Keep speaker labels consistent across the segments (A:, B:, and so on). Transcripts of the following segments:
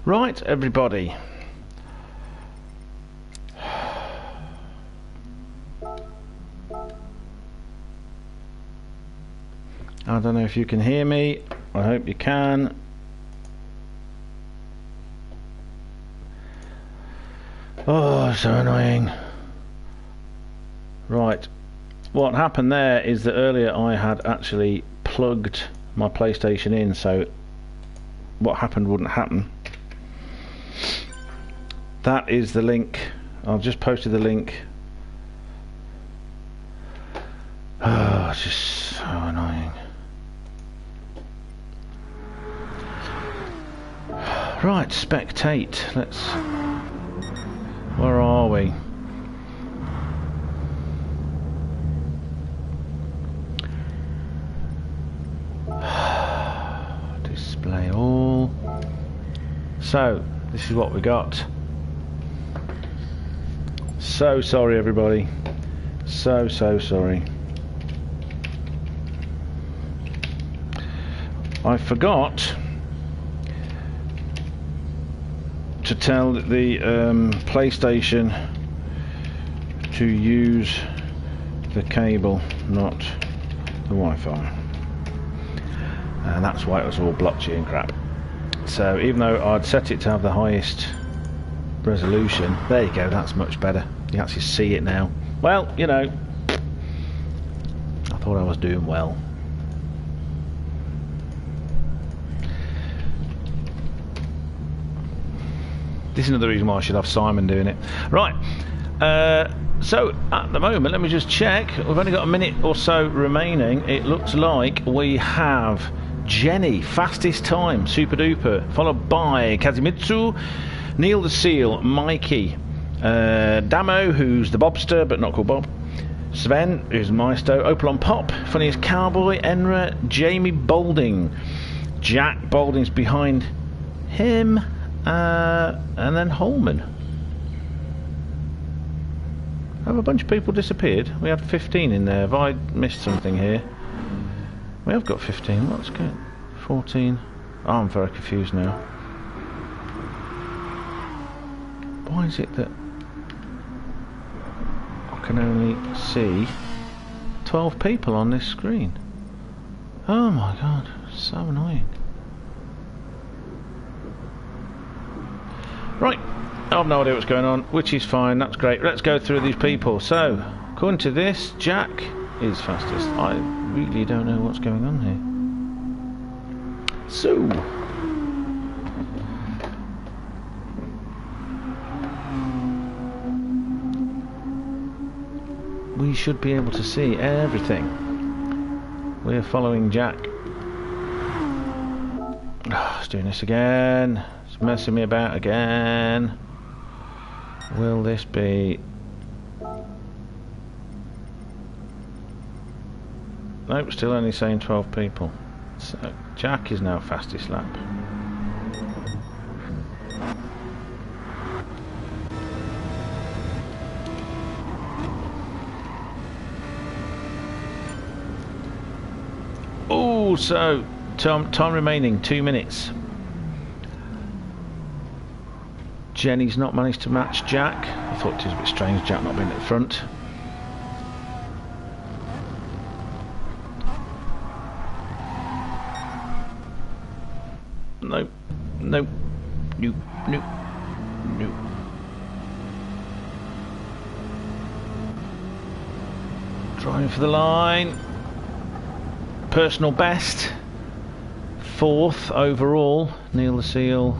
A: Right, everybody. I don't know if you can hear me. I hope you can. Oh, so annoying. Right. What happened there is that earlier I had actually plugged my PlayStation in, so what happened wouldn't happen. That is the link. I've just posted the link. Oh, it's just so annoying. Right, spectate. Let's... Where are we? Display all. So, this is what we got. So sorry, everybody. So sorry. I forgot to tell the PlayStation to use the cable, not the Wi-Fi, and that's why it was all blotchy and crap. So even though I'd set it to have the highest resolution, there you go, that's much better. You can actually see it now. Well, you know, I thought I was doing well. This is another reason why I should have Simon doing it. Right, so at the moment, let me just check. We've only got a minute or so remaining. It looks like we have Jenny, fastest time, super duper, followed by Kazimitsu, Neil the Seal, Mikey, Damo, who's the Bobster but not called Bob, Sven, who's Maisto, Opal on Pop, Funniest Cowboy, Enra, Jamie Bolding, Jack Bolding's behind him, and then Holman. Have a bunch of people disappeared? We had 15 in there. Have I missed something here? We have got 15. What's good? 14. Oh, I'm very confused now. Why is it that I can only see 12 people on this screen? Oh my god, so annoying. Right, I have no idea what's going on, which is fine, that's great. Let's go through these people. So, according to this, Jack is fastest. I really don't know what's going on here. So, we should be able to see everything. We're following Jack. Oh, it's doing this again. It's messing me about again. Will this be... Nope, still only saying 12 people. So Jack is now fastest lap. Oh, so time remaining 2 minutes. Jenny's not managed to match Jack. I thought it was a bit strange, Jack not being at the front. Nope, nope, nope, nope, nope. Driving for the line. Personal best. 4th overall. Neil the Seal.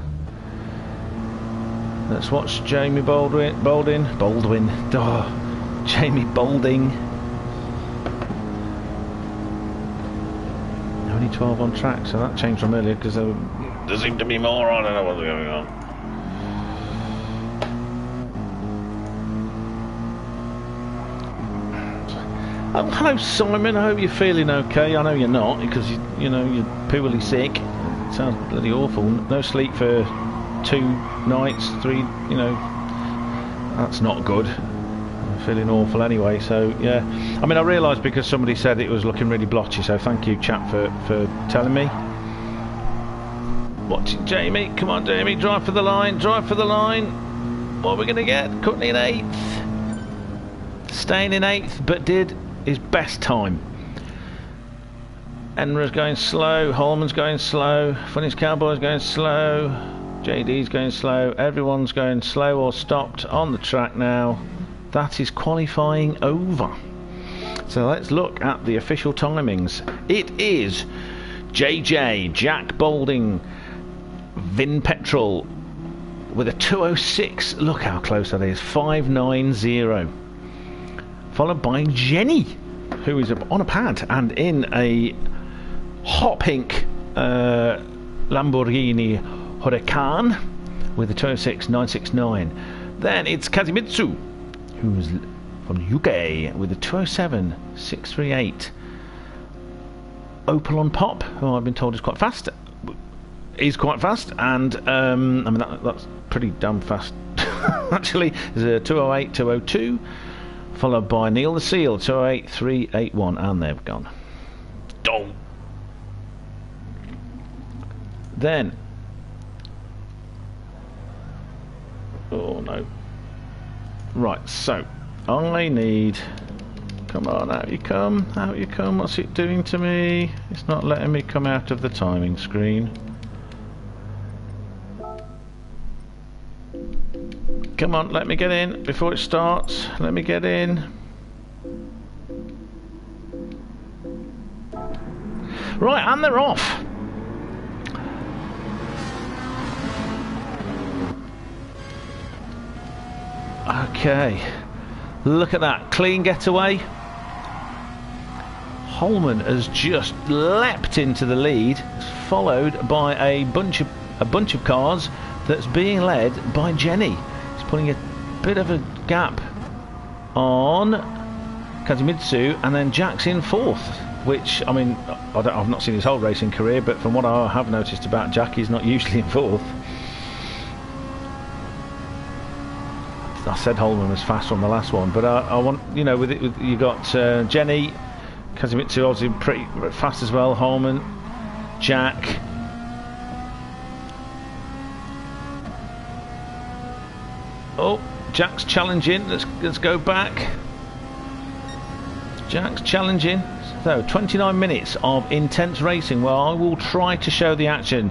A: Let's watch Jamie Baldwin. Oh, Jamie Bolding. Only 12 on track, so that changed from earlier because there seemed to be more. I don't know what's going on. Oh, hello Simon, I hope you're feeling okay. I know you're not because you know you're poorly sick. It sounds bloody awful. No sleep for 2 nights, 3, you know, that's not good. I'm feeling awful anyway, so yeah. I mean, I realised because somebody said it was looking really blotchy, so thank you chap for telling me. Watching Jamie. Come on, Jamie. Drive for the line. Drive for the line. What are we going to get? Currently in 8th. Staying in 8th, but did his best time. Enra's going slow. Holman's going slow. Funniest Cowboy's going slow. JD's going slow. Everyone's going slow or stopped on the track now. That is qualifying over. So let's look at the official timings. It is JJ, Jack Balding, Vin Petrol with a 2:06. Look how close that is. 5:90. Followed by Jenny, who is on a pad and in a hot pink Lamborghini Huracan with a 2:06.969. Then it's Kazimitsu, who's from the UK with a 2:07.638. Opel on Pop, who I've been told is quite fast. He's quite fast, and I mean that's pretty damn fast. Actually, there's a 2:08.202, followed by Neil the Seal, 2:08.381, and they've gone. Oh. Then, oh no. Right, so I need. Come on, out you come, out you come. What's it doing to me? It's not letting me come out of the timing screen. Come on, let me get in before it starts. Let me get in. Right, and they're off. Okay, look at that, clean getaway. Holman has just leapt into the lead, followed by a bunch of cars that's being led by Jenny. He's putting a bit of a gap on Kazimitsu, and then Jack's in 4th, which, I mean, I've not seen his whole racing career, but from what I have noticed about Jack, he's not usually in 4th. I said Holman was fast on the last one, but I want, you know, with you got Jenny, Kazimitsu obviously pretty fast as well, Holman, Jack. Oh, Jack's challenging. Let's go back. Jack's challenging. So 29 minutes of intense racing where I will try to show the action.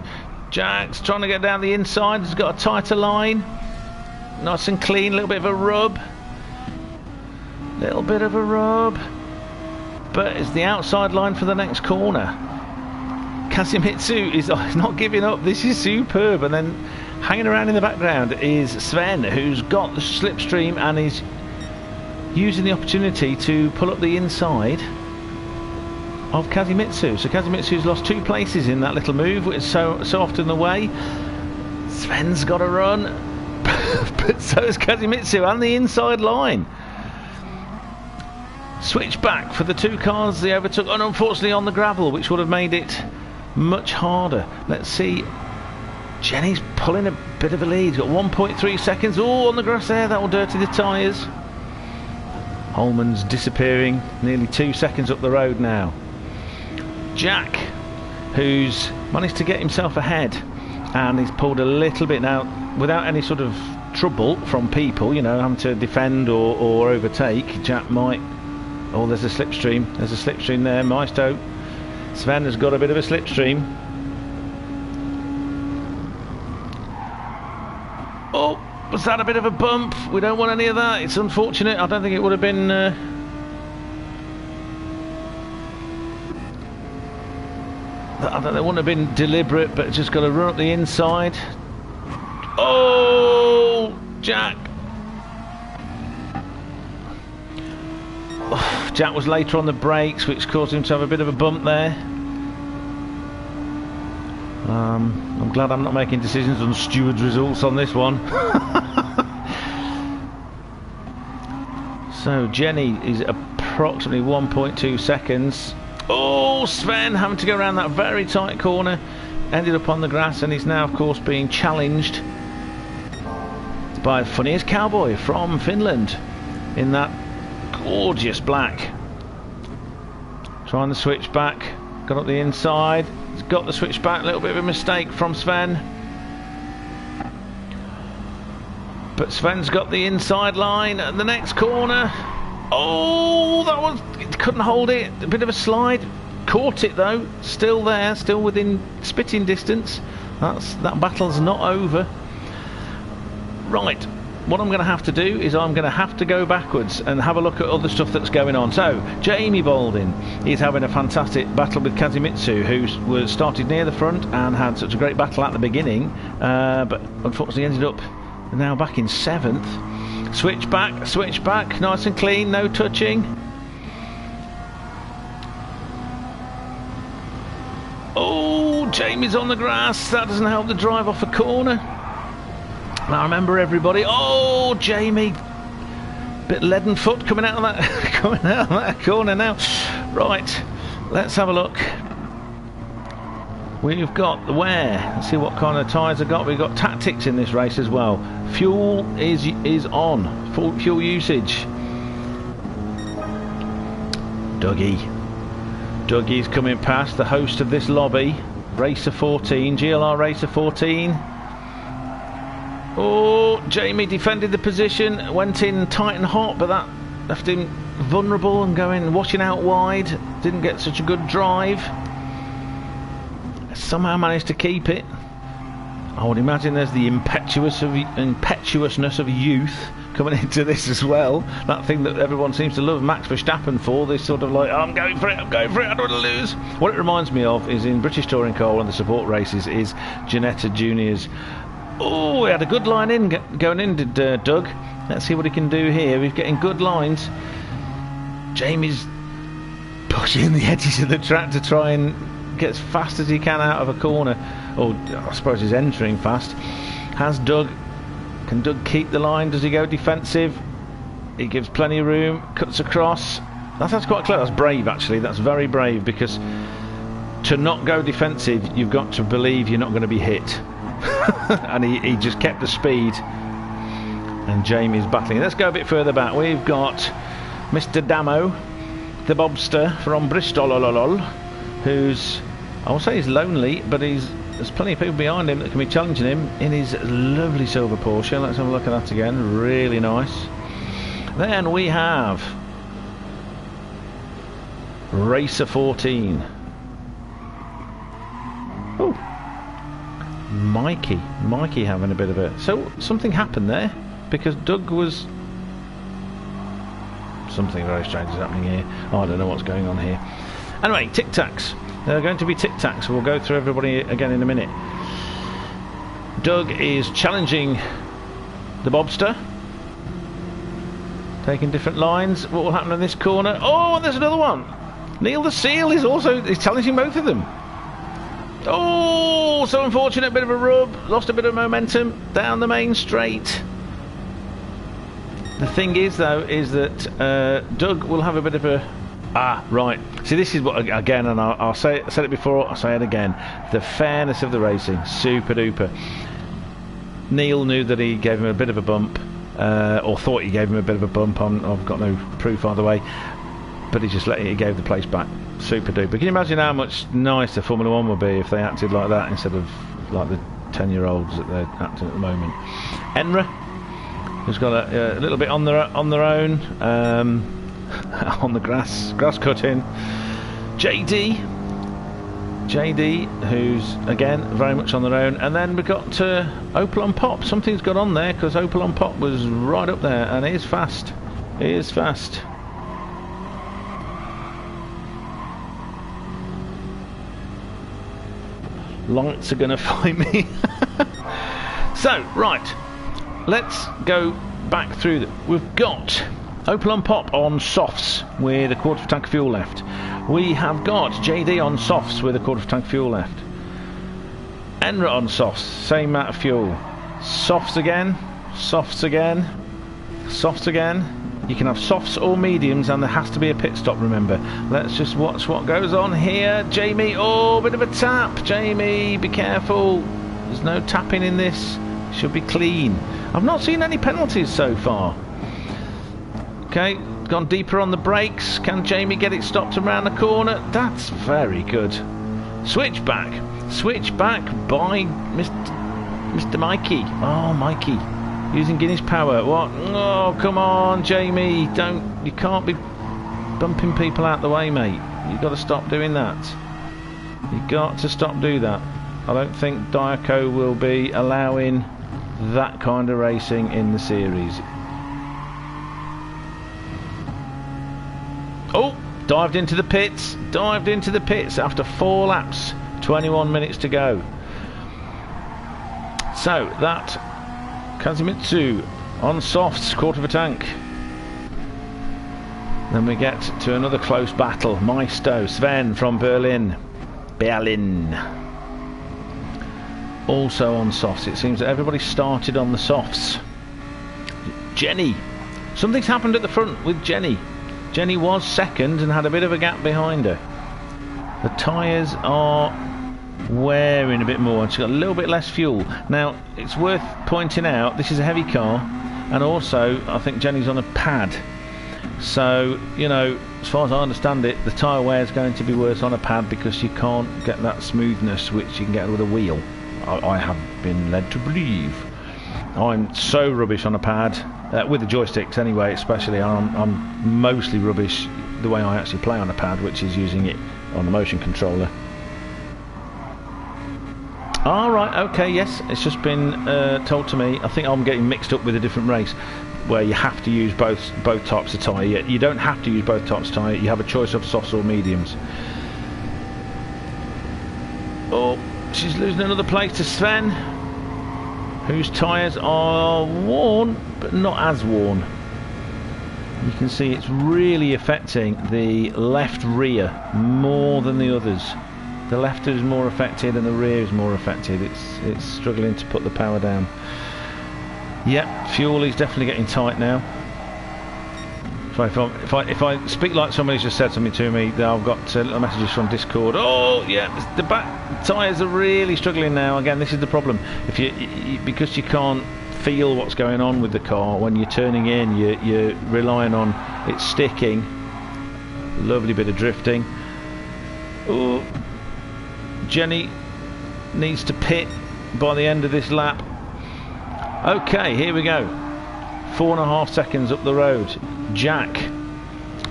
A: Jack's trying to get down the inside. He's got a tighter line. Nice and clean. A little bit of a rub. Little bit of a rub. But it's the outside line for the next corner. Kazimitsu is not giving up. This is superb. And then hanging around in the background is Sven, who's got the slipstream and is using the opportunity to pull up the inside of Kazimitsu. So Kazimitsu's lost 2 places in that little move, which is so often the way. Sven's got to run, but so is Kazimitsu and the inside line. Switch back for the 2 cars they overtook, and unfortunately on the gravel, which would have made it much harder. Let's see. Jenny's pulling a bit of a lead. Got 1.3 seconds. Oh, on the grass there. That will dirty the tyres. Holman's disappearing. Nearly 2 seconds up the road now. Jack, who's managed to get himself ahead, and he's pulled a little bit now without any sort of trouble from people, you know, having to defend or overtake. Jack might. Oh, there's a slipstream. There's a slipstream there. Maisto. Sven has got a bit of a slipstream. Oh, was that a bit of a bump? We don't want any of that. It's unfortunate. I don't think it would have been... I don't know, it wouldn't have been deliberate, but just got to run up the inside. Oh, Jack. Oh, Jack was later on the brakes, which caused him to have a bit of a bump there. I'm glad I'm not making decisions on stewards' results on this one. So Jenny is approximately 1.2 seconds. Oh, Sven having to go around that very tight corner, ended up on the grass, and he's now of course being challenged by the funniest cowboy from Finland in that gorgeous black. Trying to switch back, got up the inside. He's got the switch back. A little bit of a mistake from Sven. But Sven's got the inside line at the next corner. Oh, that was... couldn't hold it. A bit of a slide. Caught it though. Still there. Still within spitting distance. That battle's not over. Right. What I'm going to have to do is I'm going to have to go backwards and have a look at other stuff that's going on. So, Jamie Balding is having a fantastic battle with Kazimitsu, who was started near the front and had such a great battle at the beginning, but unfortunately ended up now back in 7th. Switch back, nice and clean, no touching. Oh, Jamie's on the grass. That doesn't help the drive off a corner. Now remember everybody. Oh, Jamie, bit leaden foot coming out of that corner now. Right, let's have a look. We've got the wear. Let's see what kind of tyres I've got. We've got tactics in this race as well. Fuel is on. Full fuel usage. Dougie's coming past, the host of this lobby. Racer 14, GLR Racer 14. Oh, Jamie defended the position, went in tight and hot, but that left him vulnerable and washing out wide. Didn't get such a good drive. Somehow managed to keep it. I would imagine there's the impetuousness of youth coming into this as well. That thing that everyone seems to love Max Verstappen for, this sort of like, oh, I'm going for it, I don't want to lose. What it reminds me of is in British Touring Car, one of the support races, is Janetta Junior's. Oh, he had a good line in going in, did Doug. Let's see what he can do here. He's getting good lines. Jamie's pushing the edges of the track to try and get as fast as he can out of a corner. Or I suppose he's entering fast. Can Doug keep the line? Does he go defensive? He gives plenty of room, cuts across. That's quite clever. That's brave, actually. That's very brave, because to not go defensive, you've got to believe you're not going to be hit. And he just kept the speed, and Jamie's battling. Let's go a bit further back. We've got Mr. Damo, the bobster from Bristol, who's, I won't say he's lonely, but there's plenty of people behind him that can be challenging him in his lovely silver Porsche. Let's have a look at that again. Really nice. Then we have Racer 14. Oh, Mikey having a bit of a... So something happened there, because Doug was... Something very strange is happening here. Oh, I don't know what's going on here. Anyway, tic-tacs. There are going to be tic-tacs. We'll go through everybody again in a minute. Doug is challenging the bobster, taking different lines. What will happen in this corner? Oh, and there's another one. Neil the Seal is challenging both of them. Oh, so unfortunate, bit of a rub, lost a bit of momentum down the main straight. The thing is, though, is that Doug will have a bit of a... Ah, right. See, this is what, again, and I said it before, I'll say it again. The fairness of the racing, super duper. Neil knew that he gave him a bit of a bump, or thought he gave him a bit of a bump. I've got no proof either way, but he gave the place back. Super duper. Can you imagine how much nicer Formula 1 would be if they acted like that instead of like the 10-year-olds that they're acting at the moment? Enra, who's got a little bit on their own, on the grass cutting. JD, who's again very much on their own, and then we've got Opel on Pop. Something's got on there, because Opel on Pop was right up there, and he is fast. Lights are going to find me. So, right, let's go back through them. We've got Opel on Pop on softs with a quarter of a tank of fuel left. We have got JD on softs with a quarter of a tank of fuel left. Enra on softs, same amount of fuel. Softs again. You can have softs or mediums, and there has to be a pit stop, remember. Let's just watch what goes on here. Jamie, oh, bit of a tap. Jamie, be careful. There's no tapping in this. Should be clean. I've not seen any penalties so far. Okay, gone deeper on the brakes. Can Jamie get it stopped around the corner? That's very good. Switchback. Switchback by Mr. Mikey. Oh, Mikey. Using Guinness power. What? Oh, come on, Jamie. Don't. You can't be bumping people out the way, mate. You've got to stop doing that. You've got to stop doing that. I don't think Diaco will be allowing that kind of racing in the series. Oh, dived into the pits. Dived into the pits after 4 laps. 21 minutes to go. So that Kazumitsu on softs, quarter of a tank. Then we get to another close battle. Maisto, Sven from Berlin. Also on softs. It seems that everybody started on the softs. Jenny. Something's happened at the front with Jenny. Jenny was second and had a bit of a gap behind her. The tyres are wearing a bit more. She's got a little bit less fuel. Now, it's worth pointing out, this is a heavy car, and also, I think Jenny's on a pad. So, you know, as far as I understand it, the tyre wear is going to be worse on a pad because you can't get that smoothness which you can get with a wheel. I have been led to believe. I'm so rubbish on a pad, with the joysticks anyway, especially. I'm mostly rubbish the way I actually play on a pad, which is using it on the motion controller. Alright, okay, yes, it's just been told to me. I think I'm getting mixed up with a different race where you have to use both types of tyre. You don't have to use both types of tyre, you have a choice of softs or mediums. Oh, she's losing another place to Sven, whose tyres are worn, but not as worn. You can see it's really affecting the left rear more than the others. The left is more affected and the rear is more affected. It's struggling to put the power down. Yep, fuel is definitely getting tight now. So if I speak like somebody's just said something to me, I've got little messages from Discord. Oh yeah, the back tyres are really struggling now. Again, this is the problem. If because you can't feel what's going on with the car when you're turning in, you're relying on it sticking. Lovely bit of drifting. Oh. Jenny needs to pit by the end of this lap. Okay, here we go. 4.5 seconds up the road. Jack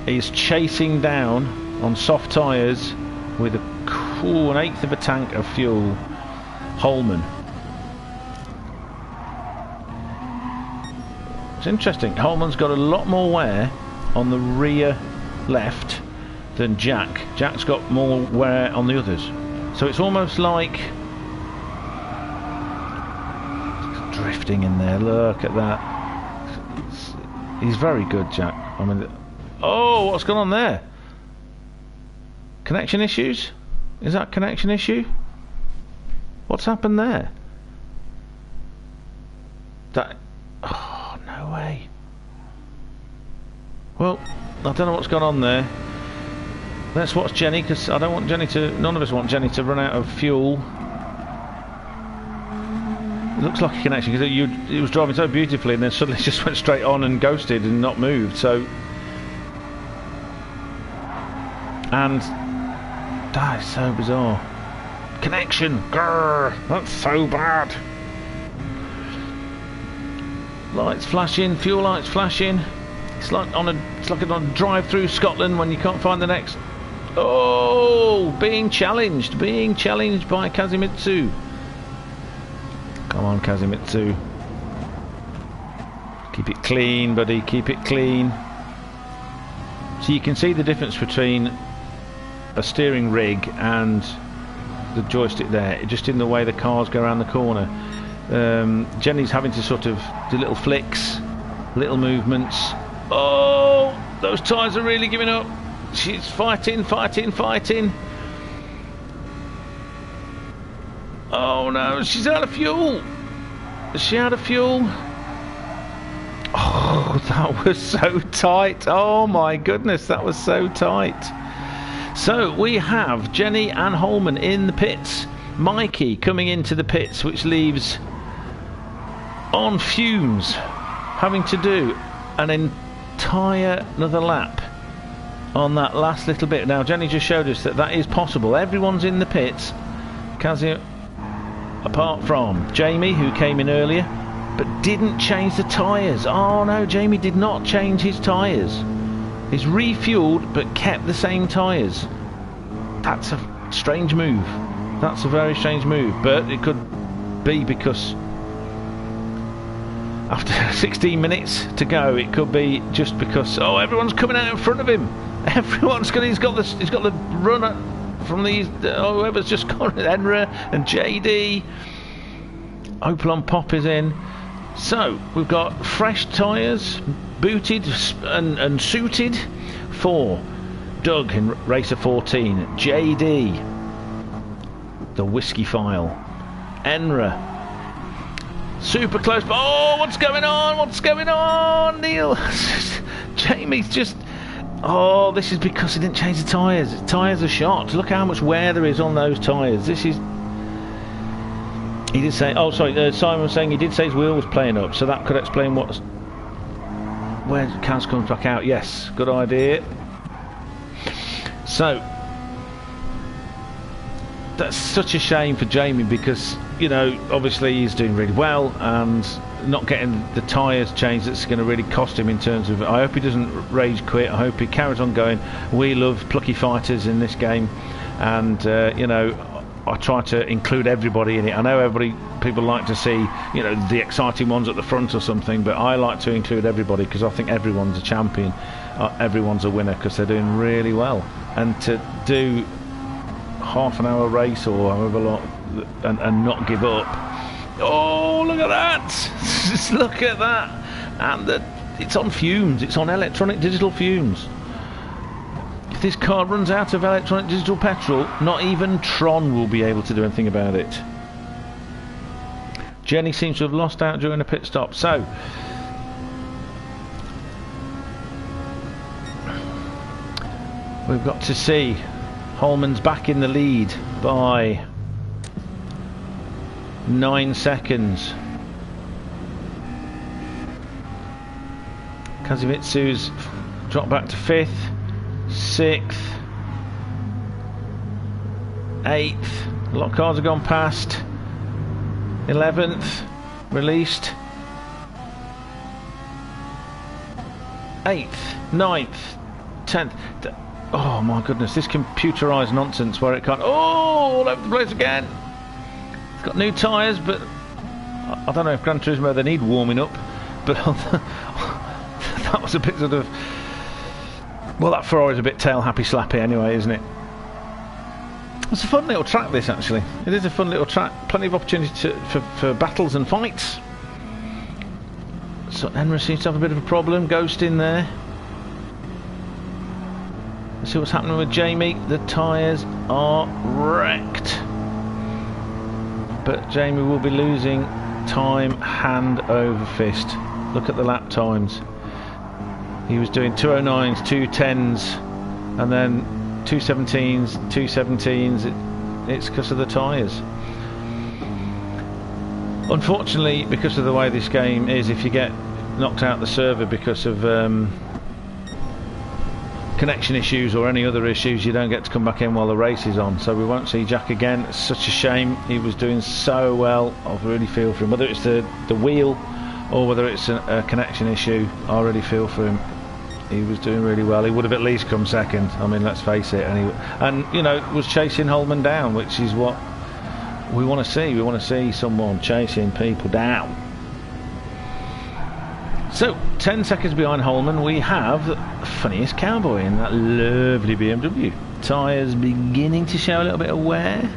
A: is chasing down on soft tyres with an 1/8 of a tank of fuel. Holman. It's interesting. Holman's got a lot more wear on the rear left than Jack. Jack's got more wear on the others. So it's almost like drifting in there. Look at that. He's very good, Jack. I mean, oh, what's gone on there? Connection issues? Is that connection issue? What's happened there? That. Oh, no way. Well, I don't know what's gone on there. Let's watch Jenny, because I don't want Jenny to... None of us want Jenny to run out of fuel. It looks like a connection, because it was driving so beautifully and then suddenly just went straight on and ghosted and not moved, so... And... that is so bizarre. Connection! Grrr! That's so bad! Lights flashing, fuel lights flashing. It's like on a drive through Scotland when you can't find the next... Oh, being challenged by Kazumitsu. Come on, Kazumitsu. Keep it clean, buddy, keep it clean. So you can see the difference between a steering rig and the joystick there, just in the way the cars go around the corner. Jenny's having to sort of do little flicks, little movements. Oh, those tyres are really giving up. She's fighting. Oh no, she's out of fuel. Is she out of fuel? Oh, that was so tight. Oh my goodness, that was so tight. So we have Jenny and Holman in the pits. Mikey coming into the pits, which leaves on fumes, having to do an entire another lap on that last little bit. Now Jenny just showed us that that is possible. Everyone's in the pits, apart from Jamie, who came in earlier but didn't change the tyres. Oh no, Jamie did not change his tyres. He's refueled but kept the same tyres. That's a strange move. That's a very strange move, but it could be because after 16 minutes to go, it could be just because everyone's coming out in front of him. Everyone's got he's got the runner from these whoever's just gone, Enra and JD. Opel Pop is in. So we've got fresh tyres, booted and suited for Doug in Racer 14, JD, the whiskey file, Enra, super close. Oh, what's going on? What's going on, Neil? Jamie's just. Oh, this is because he didn't change the tyres. Tyres are shot. Look how much wear there is on those tyres. This is. He did say. Oh, sorry. Simon was saying he did say his wheel was playing up, so that could explain what's. Where Kaz comes back out. Yes, good idea. So that's such a shame for Jamie because, you know, obviously he's doing really well and not getting the tyres changed, that's going to really cost him in terms of. I hope he doesn't rage quit. I hope he carries on going. We love plucky fighters in this game, and you know, I try to include everybody in it. I know people like to see, you know, the exciting ones at the front or something, but I like to include everybody because I think everyone's a champion, everyone's a winner because they're doing really well. And to do half an hour race or however long and not give up. Oh, look at that! Just look at that! And it's on fumes. It's on electronic digital fumes. If this car runs out of electronic digital petrol, not even Tron will be able to do anything about it. Jenny seems to have lost out during a pit stop. So we've got to see Holman's back in the lead by 9 seconds. Kazumitsu's dropped back to 5th, 6th, 8th. A lot of cars have gone past. 11th, released. 8th, 9th, 10th. Oh my goodness, this computerised nonsense where it can't. Oh, all over the place again. It's got new tyres, but I don't know if Gran Turismo they need warming up. But that was a bit sort of. Well, that Ferrari's a bit tail happy slappy anyway, isn't it? It's a fun little track, this actually. It is a fun little track. Plenty of opportunity for battles and fights. So Enra seems to have a bit of a problem. Ghost in there. Let's see what's happening with Jamie. The tyres are wrecked. But Jamie will be losing time hand over fist. Look at the lap times. He was doing 209s, 210s, and then 217s, 217s. It's because of the tyres. Unfortunately, because of the way this game is, if you get knocked out the server because of connection issues or any other issues, you don't get to come back in while the race is on. So we won't see Jack again. It's such a shame. He was doing so well. I really feel for him. Whether it's the wheel or whether it's a connection issue, I really feel for him. He was doing really well. He would have at least come second. I mean, let's face it. And you know, was chasing Holman down, which is what we want to see. We want to see someone chasing people down. So 10 seconds behind Holman, we have the funniest cowboy in that lovely BMW. Tyres beginning to show a little bit of wear.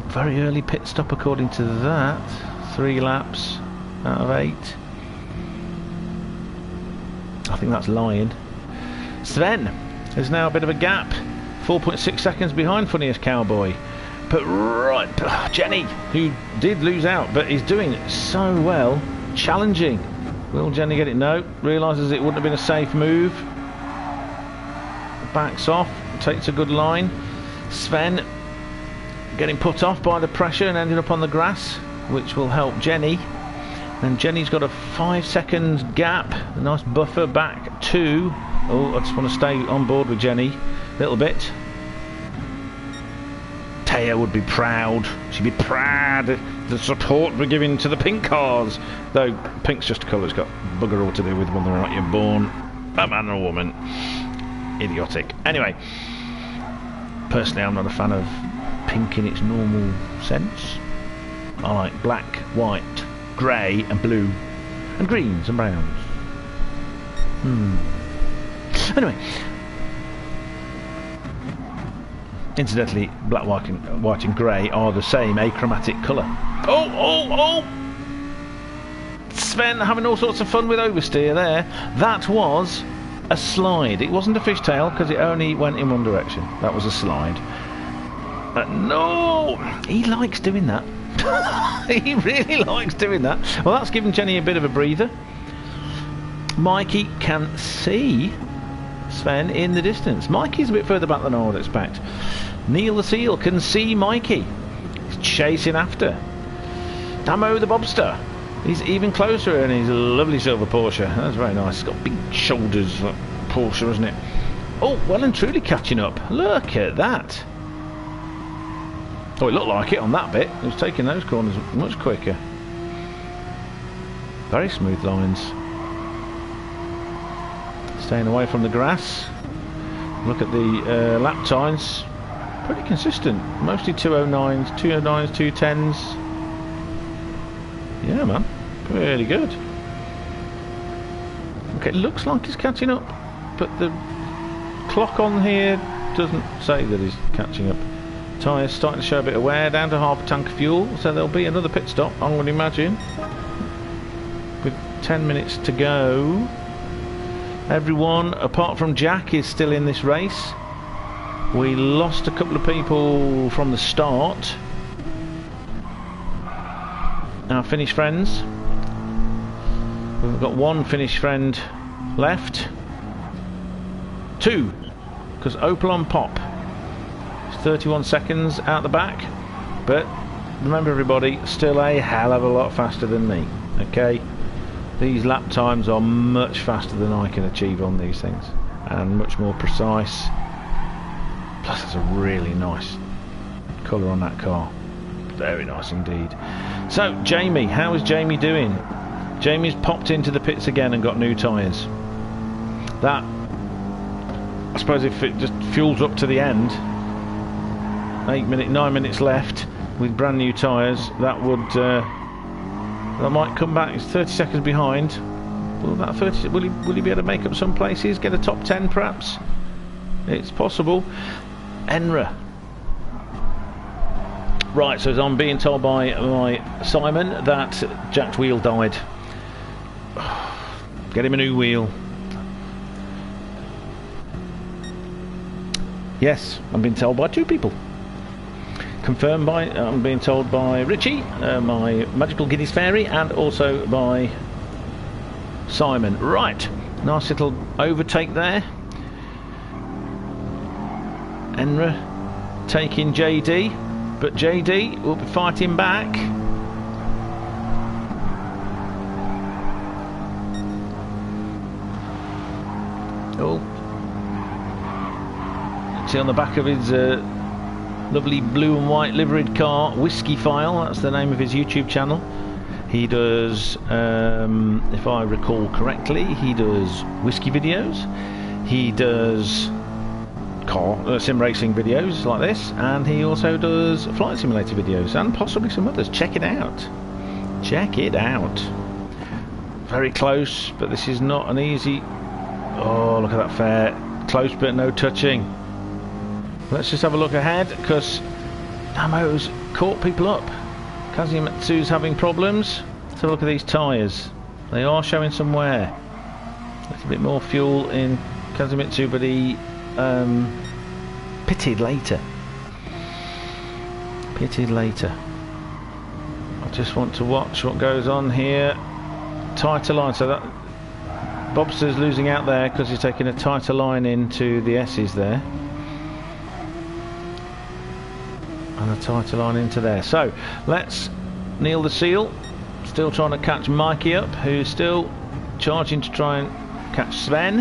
A: Very early pit stop according to that. 3 laps out of 8. I think that's lying. Sven, there's now a bit of a gap. 4.6 seconds behind funniest cowboy. But right, Jenny, who did lose out, but is doing so well. Challenging. Will Jenny get it? No. Realises it wouldn't have been a safe move. Backs off. Takes a good line. Sven getting put off by the pressure and ending up on the grass, which will help Jenny. And Jenny's got a 5 seconds gap, a nice buffer back to... Oh, I just want to stay on board with Jenny a little bit. Taya would be proud. She'd be proud of the support we're giving to the pink cars. Though pink's just a colour, it's got bugger all to do with whether or not you're born a man or a woman. Idiotic. Anyway, personally I'm not a fan of pink in its normal sense. I like black, white, grey and blue and greens and browns. Anyway, incidentally, black, white and grey are the same achromatic colour. Oh! Sven having all sorts of fun with oversteer there. That was a slide. It wasn't a fishtail because it only went in one direction. That was a slide. No! He likes doing that. He really likes doing that. Well, that's given Jenny a bit of a breather. Mikey can see Sven in the distance. Mikey's a bit further back than I would expect. Neil the Seal can see Mikey. He's chasing after. Damo the Bobster. He's even closer in his lovely silver Porsche. That's very nice. It's got big shoulders, like Porsche, isn't it? Oh, well and truly catching up. Look at that. Oh, it looked like it on that bit. It was taking those corners much quicker. Very smooth lines. Staying away from the grass. Look at the lap times. Pretty consistent. Mostly 209s, 209s, 210s. Yeah, man. Pretty good. Okay, it looks like he's catching up, but the clock on here doesn't say that he's catching up. Tyres starting to show a bit of wear, down to half a tank of fuel, so there'll be another pit stop, I would imagine. With 10 minutes to go. Everyone, apart from Jack, is still in this race. We lost a couple of people from the start. Our Finnish friends. We've got one Finnish friend left. Two, because Opel-Am Pop. 31 seconds out the back, but remember everybody, still a hell of a lot faster than me. Okay, these lap times are much faster than I can achieve on these things, and much more precise. Plus it's a really nice colour on that car, very nice indeed. So Jamie, how is Jamie doing? Jamie's popped into the pits again and got new tyres. That, I suppose, if it just fuels up to the end, 9 minutes left with brand new tyres, that would that might come back. He's 30 seconds behind. Will he be able to make up some places, get a top 10 perhaps? It's possible. Enra. Right, so as I'm being told by my Simon that Jack's wheel died. Get him a new wheel. Yes, I'm being told by two people. Confirmed by, I'm being told by Richie, my Magical Guineas Fairy, and also by Simon. Right, nice little overtake there. Enra taking JD, but JD will be fighting back. Oh, see on the back of his lovely blue and white liveried car, Whiskey File, that's the name of his YouTube channel. He does, if I recall correctly, he does whiskey videos, he does car sim racing videos like this, and he also does flight simulator videos, and possibly some others. Check it out. Check it out. Very close, but this is not an easy... Oh, look at that fair. Close but no touching. Let's just have a look ahead, because Damo's caught people up. Kazumatsu's having problems. Let's have a look at these tyres. They are showing some wear. A little bit more fuel in Kazumitsu, but he pitted later. Pitted later. I just want to watch what goes on here. Tighter line, so that Bobster's losing out there because he's taking a tighter line into the S's there. And a tighter line into there. So let's Neil the Seal Still trying to catch Mikey up, who's still charging to try and catch Sven,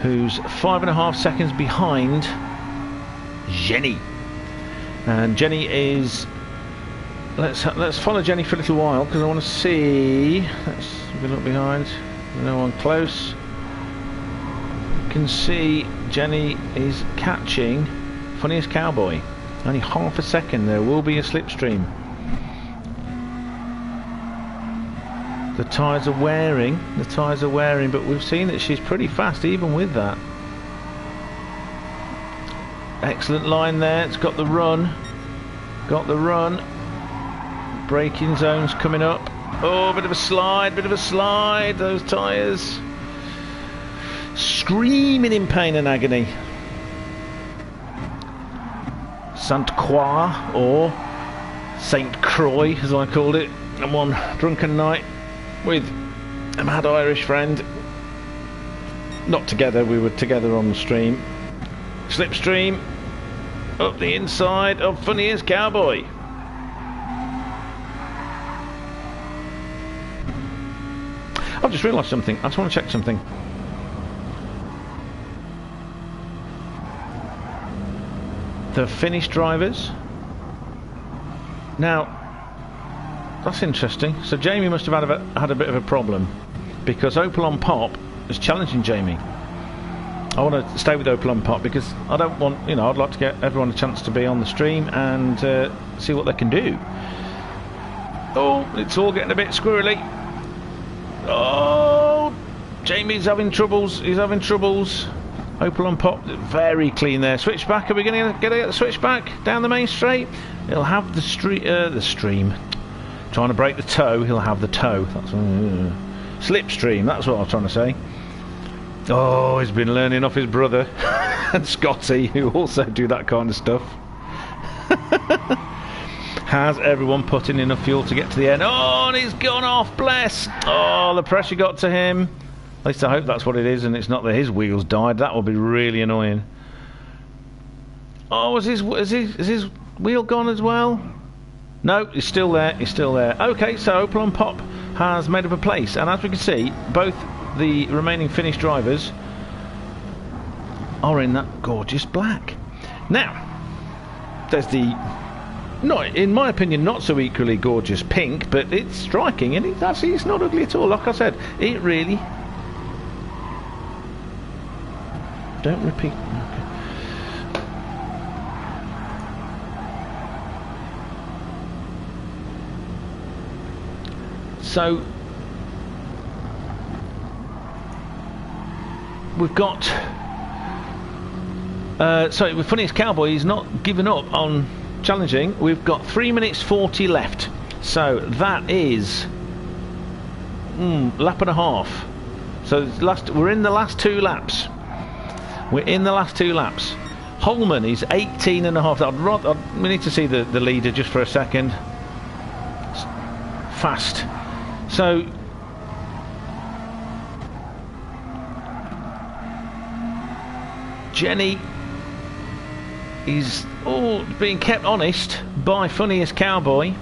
A: who's 5.5 seconds behind Jenny. And Jenny is... Let's follow Jenny for a little while, because I want to see... Let's look behind. No one close. You can see Jenny is catching Funniest Cowboy. Only half a second. There will be a slipstream. The tyres are wearing. The tyres are wearing, but we've seen that she's pretty fast even with that. Excellent line there. It's got the run. Got the run. Braking zones coming up. Oh, bit of a slide, bit of a slide. Those tyres screaming in pain and agony. St Croix, or St Croix as I called it, on one drunken night with a mad Irish friend. Not together, we were together on the stream. Slipstream up the inside of Funniest Cowboy. I've just realised something. I just want to check something. The Finnish drivers. Now, that's interesting. So Jamie must have had a bit of a problem, because Opel on Pop is challenging Jamie. I want to stay with Opel on Pop because I don't want, you know, I'd like to get everyone a chance to be on the stream and see what they can do. Oh, it's all getting a bit squirrely. Oh, Jamie's having troubles. He's having troubles. Opel on Pop, very clean there. Switchback, are we going to get a switchback down the main straight? He'll have the stream. Trying to break the toe, he'll have the toe. That's slipstream, that's what I was trying to say. Oh, he's been learning off his brother and Scotty, who also do that kind of stuff. Has everyone put in enough fuel to get to the end? Oh, and he's gone off, bless. Oh, the pressure got to him. At least I hope that's what it is, and it's not that his wheels died. That would be really annoying. Oh, is his wheel gone as well? No, he's still there. He's still there. Okay, so Opel on Pop has made up a place, and as we can see, both the remaining Finnish drivers are in that gorgeous black. Now, there's the, not in my opinion, not so equally gorgeous pink, but it's striking, and it's not ugly at all. Like I said, it really. Don't repeat. Okay. So we've got. Sorry, with Funniest Cowboy, he's not given up on challenging. We've got 3 minutes 40 left. So that is lap and a half. So we're in the last 2 laps. We're in the last 2 laps. Holman is 18 and a half. We need to see the leader just for a second. Fast. So Jenny is being kept honest by Funniest Cowboy.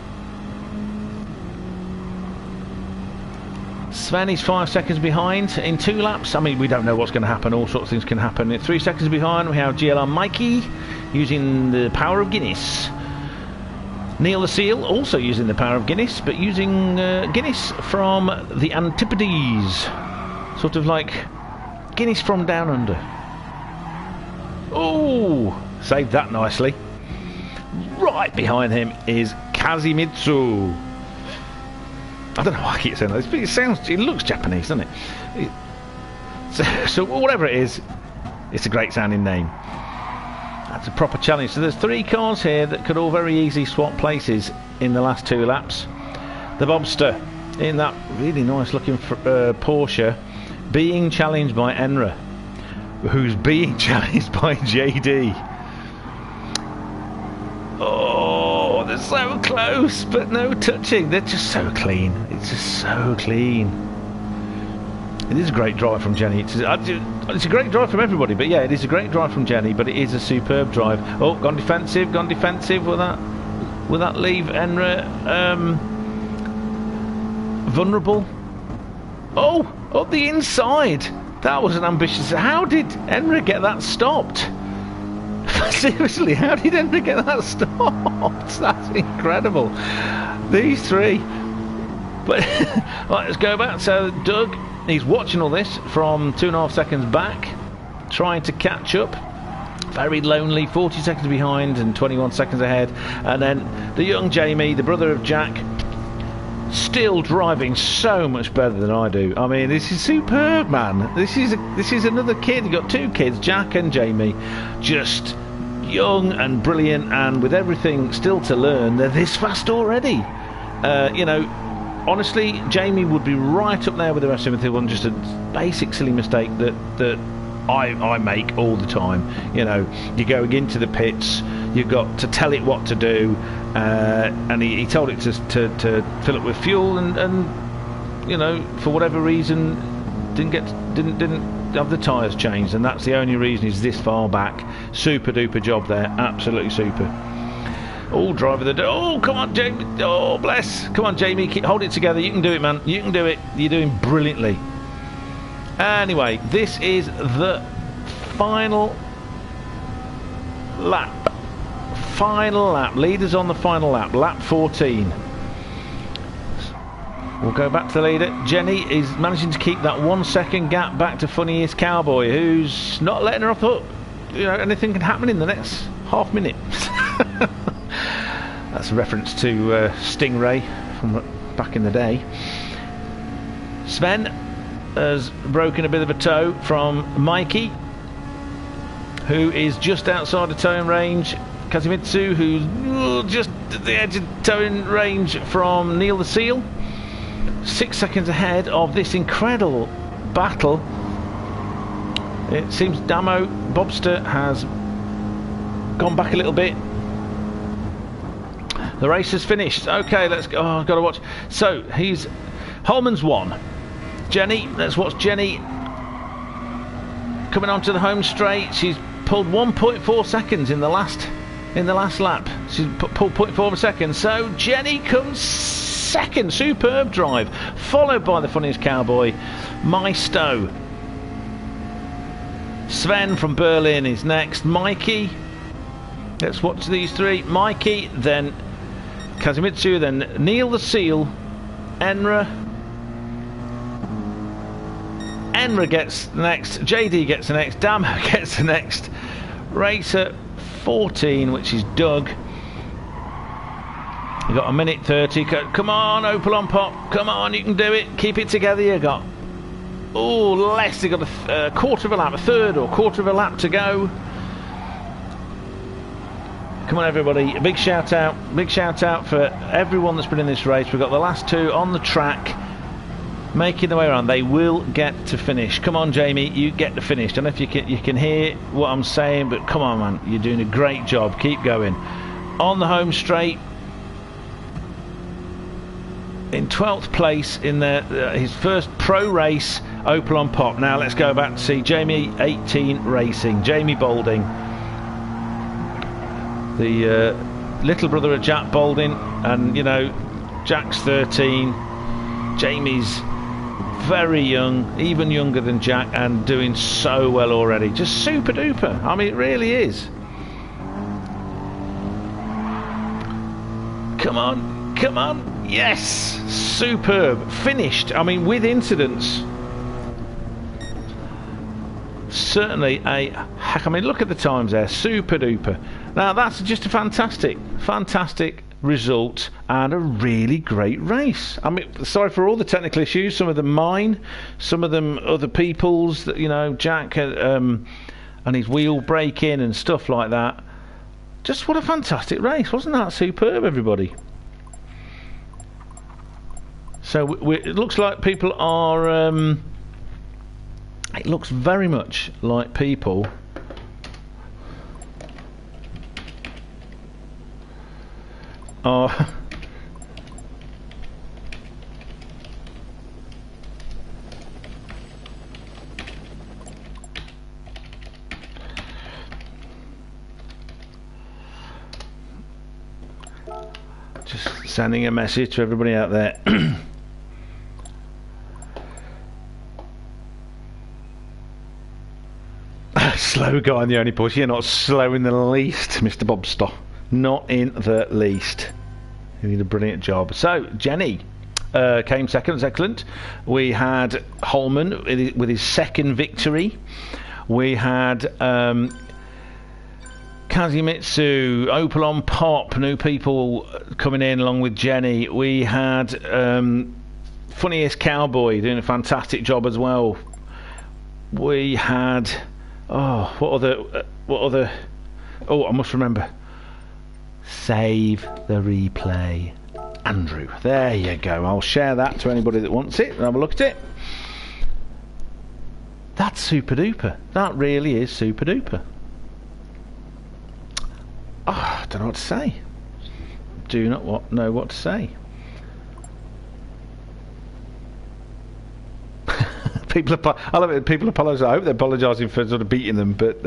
A: Sven is 5 seconds behind in 2 laps. I mean, we don't know what's going to happen. All sorts of things can happen. At 3 seconds behind, we have GLR Mikey using the power of Guinness. Neil the Seal also using the power of Guinness, but using Guinness from the Antipodes. Sort of like Guinness from down under. Oh, saved that nicely. Right behind him is Kazimitsu. I don't know why I keep saying that, but it looks Japanese, doesn't it? So whatever it is, it's a great sounding name. That's a proper challenge. So there's 3 cars here that could all very easily swap places in the last 2 laps. The Bobster in that really nice looking Porsche being challenged by Enra, who's being challenged by JD. Oh, they're so close, but no touching. They're just so clean. It's just so clean. It is a great drive from Jenny. It's a great drive from everybody, but yeah, it is a great drive from Jenny, but it is a superb drive. Oh, gone defensive with that. Will that leave Enra vulnerable? Oh, up the inside. That was an ambitious... How did Enra get that stopped? Seriously, how did Enra get that stopped? That's incredible. These three. But right, let's go back. So Doug, he's watching all this from 2.5 seconds back, trying to catch up. Very lonely, 40 seconds behind and 21 seconds ahead. And then the young Jamie, the brother of Jack, still driving so much better than I do. I mean, this is superb, man. This is another kid. You've got two kids, Jack and Jamie, just young and brilliant, and with everything still to learn, they're this fast already. You know, honestly, Jamie would be right up there with the rest of them if it wasn't just a basic silly mistake that I make all the time. You know, you're going into the pits, you've got to tell it what to do, and he told it to fill up with fuel, and you know, for whatever reason didn't have the tyres changed, and that's the only reason he's this far back. Super duper job there, absolutely super. Oh, driver the... Oh, come on, Jamie. Oh, bless. Come on, Jamie. Hold it together. You can do it, man. You can do it. You're doing brilliantly. Anyway, this is the final lap. Final lap. Leaders on the final lap. Lap 14. We'll go back to the leader. Jenny is managing to keep that 1 second gap back to Funniest Cowboy, who's not letting her off the hook. You know, anything can happen in the next half minute. That's a reference to Stingray from back in the day. Sven has broken a bit of a toe from Mikey, who is just outside the towing range. Kazimitsu, who's just at the edge of towing range from Neil the Seal. 6 seconds ahead of this incredible battle. It seems Damo Bobster has gone back a little bit. The race is finished. Okay, let's go. Oh, I've got to watch. So he's Holman's won. Jenny, let's watch Jenny coming onto the home straight. She's pulled 1.4 seconds in the last lap. She's pulled 0.4 seconds. So Jenny comes second. Superb drive, followed by the Funniest Cowboy, Maisto. Sven from Berlin is next. Mikey. Let's watch these three. Mikey, then Kazumitsu, then Neil the Seal, Enra. Enra gets the next, JD gets the next, Damo gets the next. Racer 14, which is Doug. You got 1:30. Come on, Opel on pop. Come on, you can do it. Keep it together. You got, oh, less. You got a quarter of a lap, a third or quarter of a lap to go. Come on, everybody. A big shout out for everyone that's been in this race. We've got the last two on the track making their way around. They will get to finish. Come on, Jamie, you get to finish. I don't know if you can hear what I'm saying, but come on, man, you're doing a great job. Keep going. On the home straight, in 12th place in his first pro race, Opel on pop. Now let's go back to see Jamie 18 racing. Jamie Balding, the little brother of Jack Balding, and you know, Jack's 13, Jamie's very young, even younger than Jack, and doing so well already. Just super duper. I mean, it really is. Come on, come on. Yes, superb. Finished. I mean, with incidents. Certainly a heck. I mean, look at the times there. Super duper. Now that's just a fantastic result and a really great race. I mean, sorry for all the technical issues. Some of them mine, some of them other people's. That, you know, Jack and his wheel breaking and stuff like that. Just what a fantastic race. Wasn't that superb, everybody? So it looks like people are... it looks very much like people are... Sending a message to everybody out there. Slow guy in the only push. You're not slow in the least, Mr. Bobster. Not in the least. You did a brilliant job. So, Jenny came second. That's excellent. We had Holman with his second victory. We had Kazimitsu, Opel-on Pop, new people coming in along with Jenny. We had Funniest Cowboy doing a fantastic job as well. We had what other I must remember. Save the replay. Andrew. There you go. I'll share that to anybody that wants it and have a look at it. That's super duper. That really is super duper. I don't know what to say. Do not know what to say. I love it. People apologise. I hope they're apologising for sort of beating them, but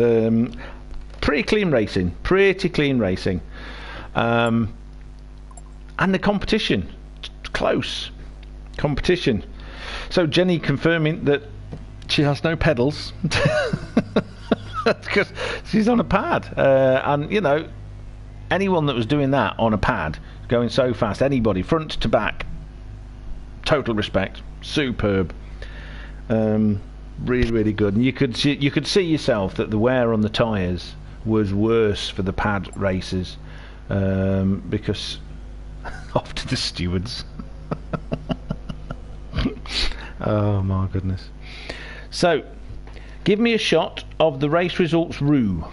A: pretty clean racing. Pretty clean racing. And the competition, close competition. So Jenny confirming that she has no pedals because she's on a pad, and you know, anyone that was doing that on a pad, going so fast, anybody front to back, total respect, superb, really, really good. And you could see yourself that the wear on the tyres was worse for the pad races, because after the stewards. Oh my goodness. So, give me a shot of the race results roux.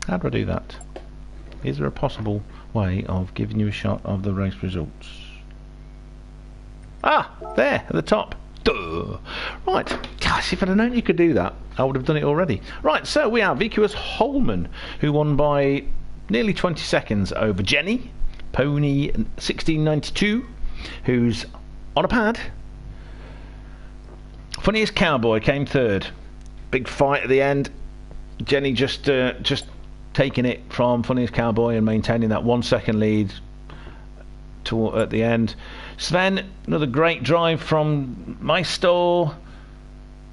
A: How do I do that? Is there a possible way of giving you a shot of the race results? Ah, there, at the top. Duh. Right, gosh, if I'd have known you could do that, I would have done it already. Right, so we have Vickers Holman, who won by nearly 20 seconds over Jenny, Pony 1692, who's on a pad. Funniest Cowboy came third. Big fight at the end. Jenny just taking it from Funniest Cowboy and maintaining that 1 second lead at the end. Sven, another great drive from Maestro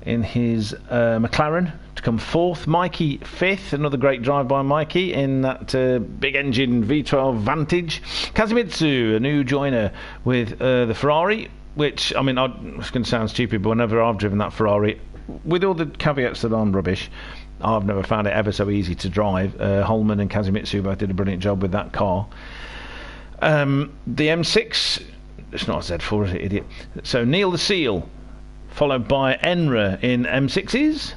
A: in his McLaren to come fourth. Mikey fifth, another great drive by Mikey in that big engine V12 Vantage. Kazumitsu, a new joiner with the Ferrari, which, I mean, it's going to sound stupid, but whenever I've driven that Ferrari, with all the caveats that I'm rubbish, I've never found it ever so easy to drive. Holman and Kazumitsu both did a brilliant job with that car. The M6, it's not a Z4, is it, idiot? So Neil the Seal, followed by Enra in M6s,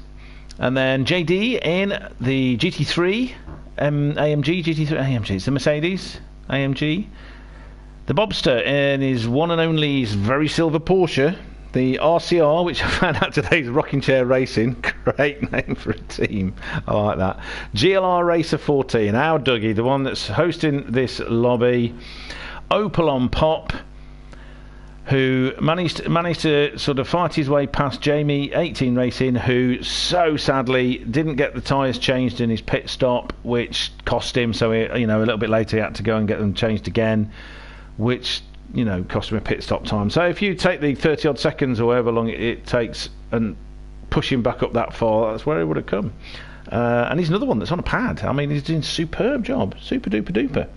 A: and then JD in the GT3, AMG, GT3, AMG, it's the Mercedes AMG. The Bobster in his one and only very silver Porsche, the RCR, which I found out today is Rocking Chair Racing. Great name for a team. I like that. GLR Racer 14. Our Dougie, the one that's hosting this lobby. Opel-on Pop, who managed to sort of fight his way past Jamie 18 Racing, who so sadly didn't get the tyres changed in his pit stop, which cost him. So he, a little bit later he had to go and get them changed again, which cost him a pit stop time. So if you take the 30 odd seconds or however long it takes and push him back up that far, that's where he would have come. And he's another one that's on a pad. I mean, he's doing a superb job. Super duper duper.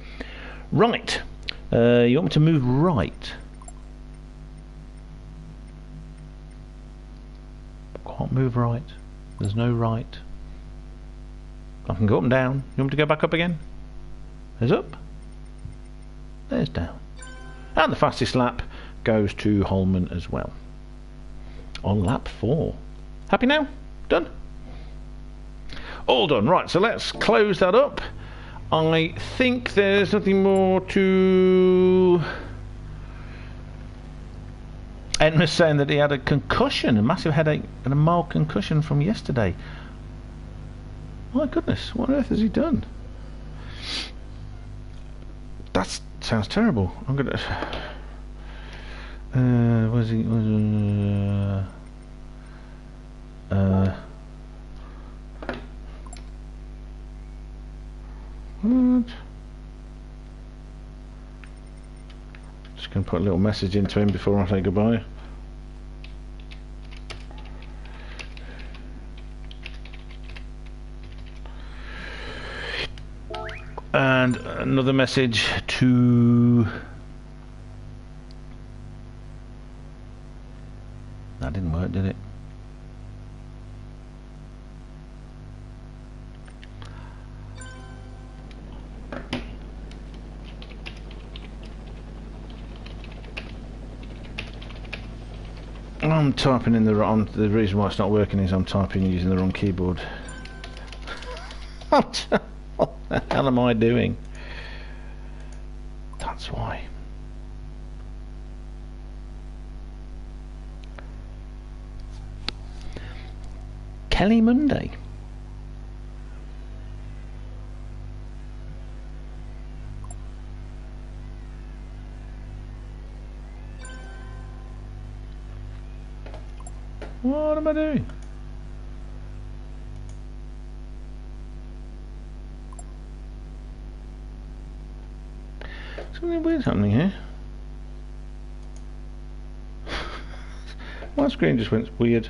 A: Right. You want me to move right? Can't move right. There's no right. I can go up and down. You want me to go back up again? There's up. There's down. And the fastest lap goes to Holman as well. On lap 4. Happy now? Done? All done. Right, so let's close that up. I think there's nothing more to... Ed was saying that he had a concussion, a massive headache and a mild concussion from yesterday. My goodness, what on earth has he done? That sounds terrible. I'm gonna... was he... what? going to put a little message into him before I say goodbye. And another message to... That didn't work, did it? I'm typing in the wrong... The reason why it's not working is I'm typing using the wrong keyboard. What the hell am I doing? That's why. Kelly Monday. What am I doing? Something weird's happening here. My screen just went weird.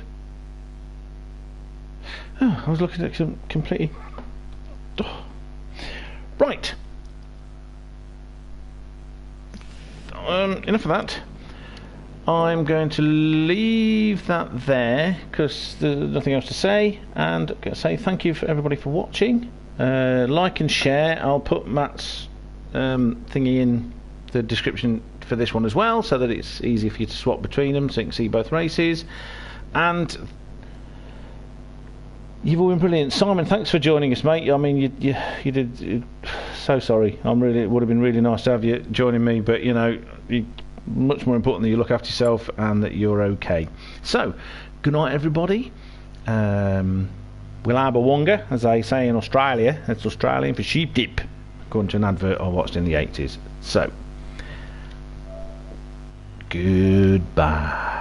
A: Oh, I was looking at some completely... Oh. Right. Enough of that. I'm going to leave that there because there's nothing else to say, and I'm going to say thank you for everybody for watching. Like and share. I'll put Matt's thingy in the description for this one as well, so that it's easy for you to swap between them, so you can see both races. And you've all been brilliant. Simon, thanks for joining us, mate. I mean, you did. So sorry. It would have been really nice to have you joining me, but you know, much more important that you look after yourself and that you're okay. So, good night, everybody. Wilabawonga, as they say in Australia. That's Australian for sheep dip, according to an advert I watched in the 80s. So, goodbye.